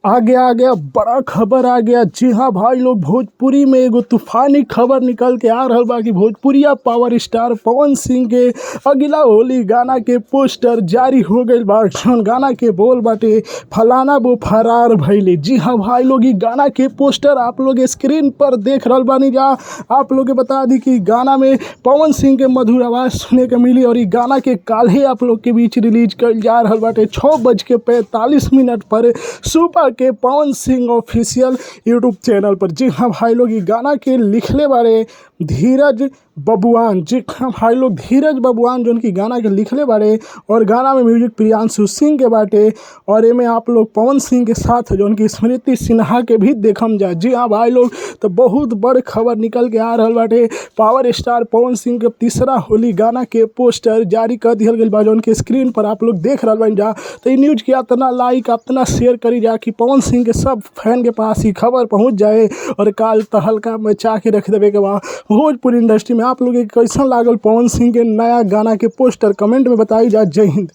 आगे आ गया बड़ा खबर आ गया। जी हाँ भाई लोग, भोजपुरी में एगो तूफानी खबर निकल के आ रहल बा कि भोजपुरिया पावर स्टार पवन सिंह के अगला होली गाना के पोस्टर जारी हो गईल बा। जौन गाना के बोल बाटे फलाना वो फरार भइले। जी हाँ भाई लोग, ई गाना के पोस्टर आप लोग स्क्रीन पर देख रहल बानी। जा आप लोग के बता दी कि गाना में पवन सिंह के मधुर आवाज़ सुने के मिली और ई गाना के काल्हे आप लोग के बीच रिलीज कईल जा रहल बाटे 6:45 पर सुबह के Pawan Singh official YouTube channel पर। जी हाँ भाई लोग, ये गाना के लिखले बारे धीरज बबुआन। जी हाँ भाई लोग, धीरज बबुआन जो उनकी गाना के लिखले बारे और गाना में म्यूजिक प्रियांशु सिंह के बाटे और एमे आप लोग पवन सिंह के साथ जो उनकी स्मृति सिन्हा के भी देखम जा। जी हाँ भाई लोग, तो बहुत बड़ खबर निकल के आ रहल बाटे। पावर स्टार पवन सिंह के तीसरा होली गाना के पोस्टर जारी कर दिहल गईल बा, जो उनके स्क्रीन पर आप लोग देख रहल बानी जा। तो ई न्यूज़ के अपना लाइक अपना शेयर करी जा कि पवन सिंह के सब फैन के पास ही खबर पहुंच जाए और काल तहलका मचा के रख देवे के बा भोजपुरी इंडस्ट्री में। आप लोग के कैसा लागल पवन सिंह के नया गाना के पोस्टर कमेंट में बताई जा। जय हिंद।